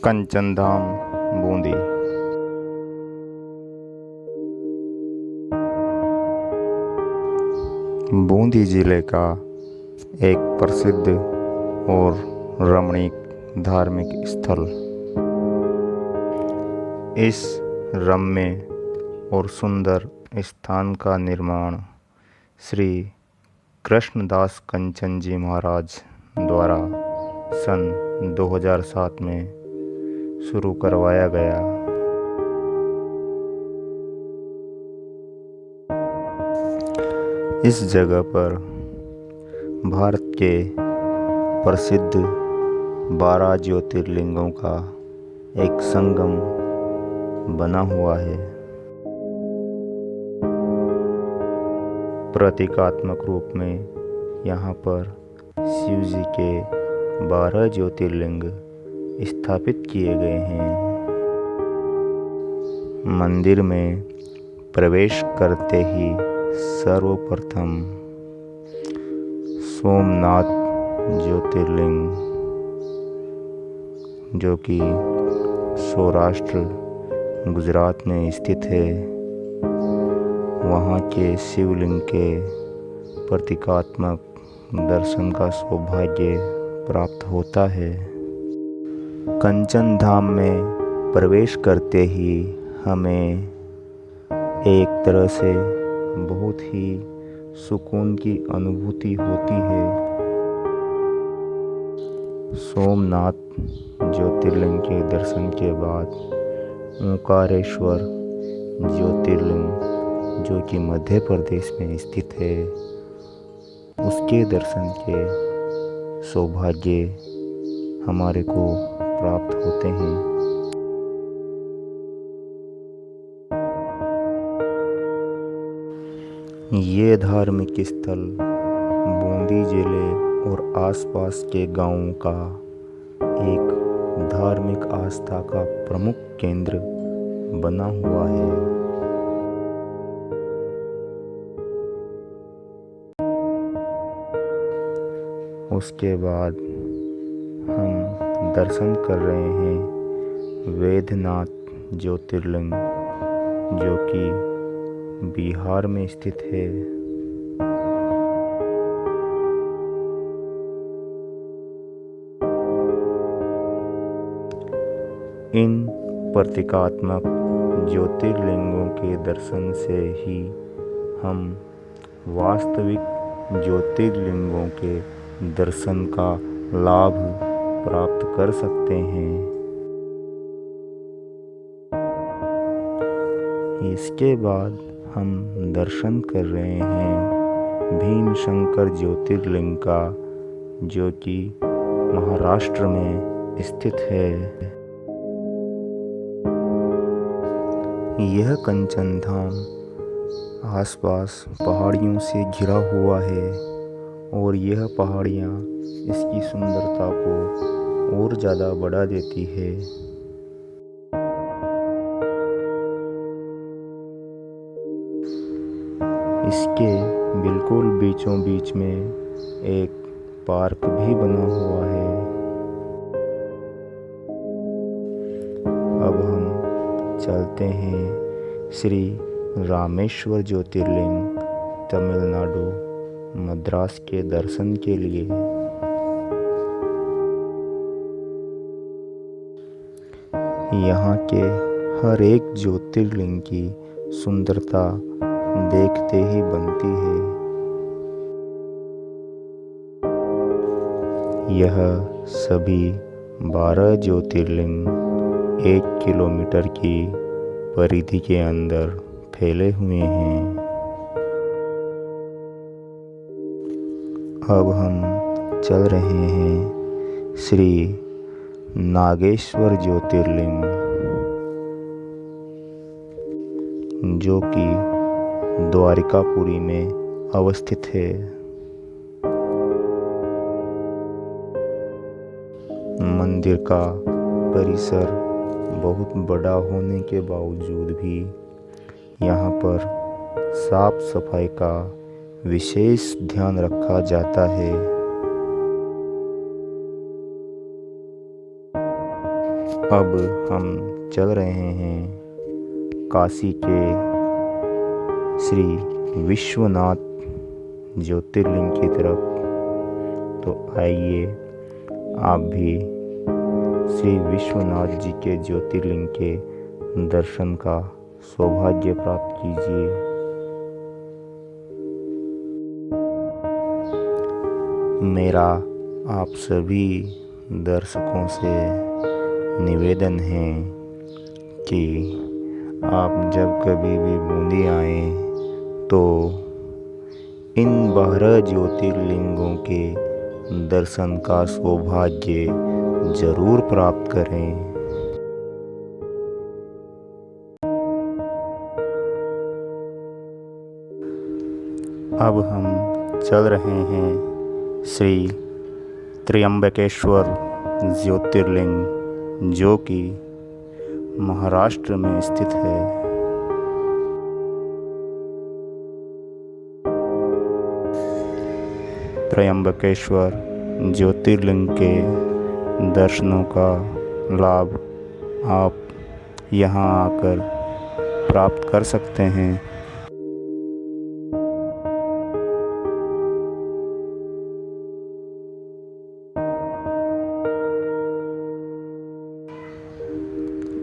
कंचन धाम बूंदी। बूंदी जिले का एक प्रसिद्ध और रमणीक धार्मिक स्थल। इस रम्य और सुंदर स्थान का निर्माण श्री कृष्णदास कंचन जी महाराज द्वारा सन 2007 में शुरू करवाया गया। इस जगह पर भारत के प्रसिद्ध 12 ज्योतिर्लिंगों का एक संगम बना हुआ है। प्रतीकात्मक रूप में यहाँ पर शिव जी के 12 ज्योतिर्लिंग स्थापित किए गए हैं। मंदिर में प्रवेश करते ही सर्वप्रथम सोमनाथ ज्योतिर्लिंग, जो कि सौराष्ट्र गुजरात में स्थित है, वहाँ के शिवलिंग के प्रतीकात्मक दर्शन का सौभाग्य प्राप्त होता है। कंचन धाम में प्रवेश करते ही हमें एक तरह से बहुत ही सुकून की अनुभूति होती है। सोमनाथ ज्योतिर्लिंग के दर्शन के बाद ओंकारेश्वर ज्योतिर्लिंग, जो कि मध्य प्रदेश में स्थित है, उसके दर्शन के सौभाग्य हमारे को प्राप्त होते हैं। ये धार्मिक स्थल बूंदी जिले और आसपास के गांवों का एक धार्मिक आस्था का प्रमुख केंद्र बना हुआ है। उसके बाद हम दर्शन कर रहे हैं वेदनाथ ज्योतिर्लिंग, जो कि बिहार में स्थित है। इन प्रतीकात्मक ज्योतिर्लिंगों के दर्शन से ही हम वास्तविक ज्योतिर्लिंगों के दर्शन का लाभ प्राप्त कर सकते हैं। इसके बाद हम दर्शन कर रहे हैं भीमशंकर ज्योतिर्लिंग का, जो कि महाराष्ट्र में स्थित है। यह कंचन धाम आसपास पहाड़ियों से घिरा हुआ है और यह पहाड़ियाँ इसकी सुंदरता को और ज़्यादा बढ़ा देती है। इसके बिल्कुल बीचों बीच में एक पार्क भी बना हुआ है। अब हम चलते हैं श्री रामेश्वर ज्योतिर्लिंग तमिलनाडु मद्रास के दर्शन के लिए। यहाँ के हर एक ज्योतिर्लिंग की सुंदरता देखते ही बनती है। यह सभी 12 ज्योतिर्लिंग 1 किलोमीटर की परिधि के अंदर फैले हुए हैं। अब हम चल रहे हैं श्री नागेश्वर ज्योतिर्लिंग, जो कि द्वारिकापुरी में अवस्थित है। मंदिर का परिसर बहुत बड़ा होने के बावजूद भी यहाँ पर साफ सफाई का विशेष ध्यान रखा जाता है। अब हम चल रहे हैं काशी के श्री विश्वनाथ ज्योतिर्लिंग की तरफ। तो आइए आप भी श्री विश्वनाथ जी के ज्योतिर्लिंग के दर्शन का सौभाग्य प्राप्त कीजिए। मेरा आप सभी दर्शकों से निवेदन है कि आप जब कभी भी बूंदी आएं तो इन 12 ज्योतिर्लिंगों के दर्शन का सौभाग्य जरूर प्राप्त करें। अब हम चल रहे हैं श्री त्र्यंबकेश्वर ज्योतिर्लिंग, जो कि महाराष्ट्र में स्थित है। त्र्यंबकेश्वर ज्योतिर्लिंग के दर्शनों का लाभ आप यहाँ आकर प्राप्त कर सकते हैं।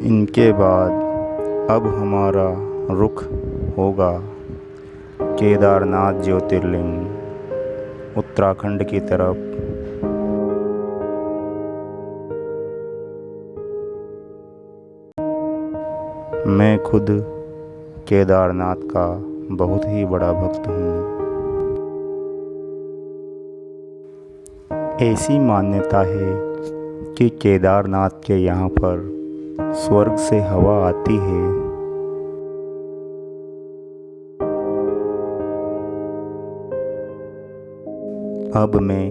इनके बाद अब हमारा रुख होगा केदारनाथ ज्योतिर्लिंग, उत्तराखंड की तरफ। मैं खुद केदारनाथ का बहुत ही बड़ा भक्त हूँ। ऐसी मान्यता है कि केदारनाथ के यहाँ पर स्वर्ग से हवा आती है। अब मैं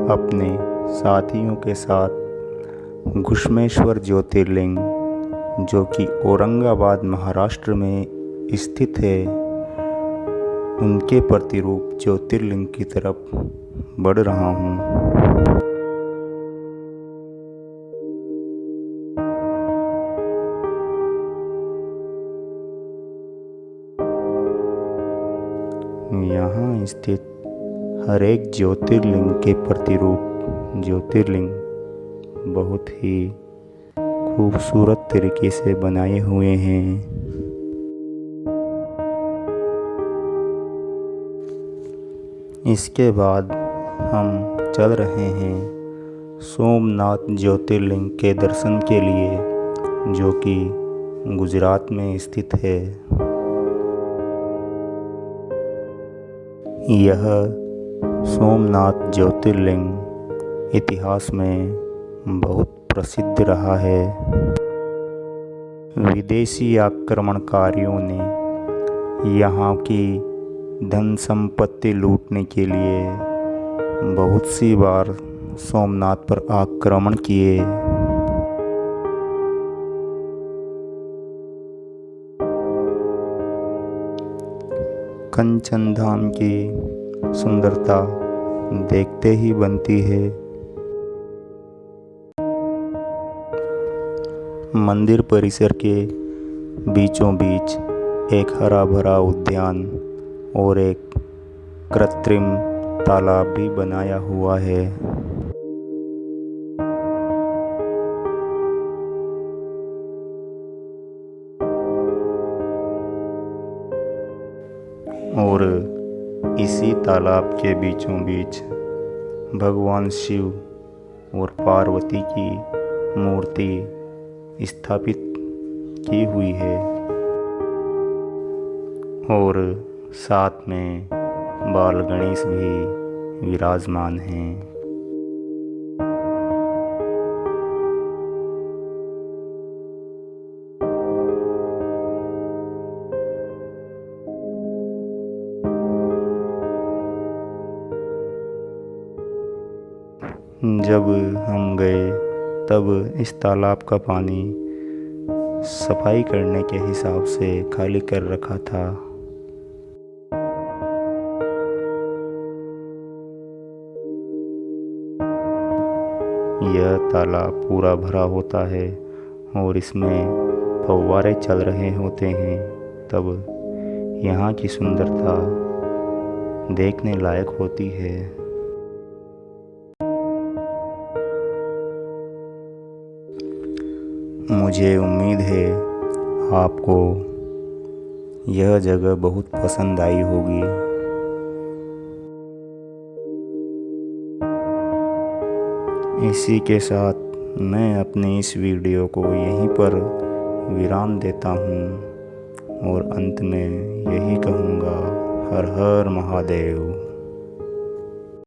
अपने साथियों के साथ घुश्मेश्वर ज्योतिर्लिंग, जो कि औरंगाबाद महाराष्ट्र में स्थित है, उनके प्रतिरूप ज्योतिर्लिंग की तरफ बढ़ रहा हूँ। यहाँ स्थित हर एक ज्योतिर्लिंग के प्रतिरूप ज्योतिर्लिंग बहुत ही खूबसूरत तरीके से बनाए हुए हैं। इसके बाद हम चल रहे हैं सोमनाथ ज्योतिर्लिंग के दर्शन के लिए, जो कि गुजरात में स्थित है। यह सोमनाथ ज्योतिर्लिंग इतिहास में बहुत प्रसिद्ध रहा है। विदेशी आक्रमणकारियों ने यहाँ की धन संपत्ति लूटने के लिए बहुत सी बार सोमनाथ पर आक्रमण किए। कंचन धाम की सुंदरता देखते ही बनती है। मंदिर परिसर के बीचों बीच एक हरा भरा उद्यान और एक कृत्रिम तालाब भी बनाया हुआ है। और इसी तालाब के बीचों बीच भगवान शिव और पार्वती की मूर्ति स्थापित की हुई है, और साथ में बाल गणेश भी विराजमान हैं। जब हम गए तब इस तालाब का पानी सफाई करने के हिसाब से खाली कर रखा था। यह तालाब पूरा भरा होता है और इसमें फव्वारे चल रहे होते हैं, तब यहाँ की सुंदरता देखने लायक होती है। मुझे उम्मीद है आपको यह जगह बहुत पसंद आई होगी। इसी के साथ मैं अपने इस वीडियो को यहीं पर विराम देता हूँ और अंत में यही कहूँगा, हर हर महादेव।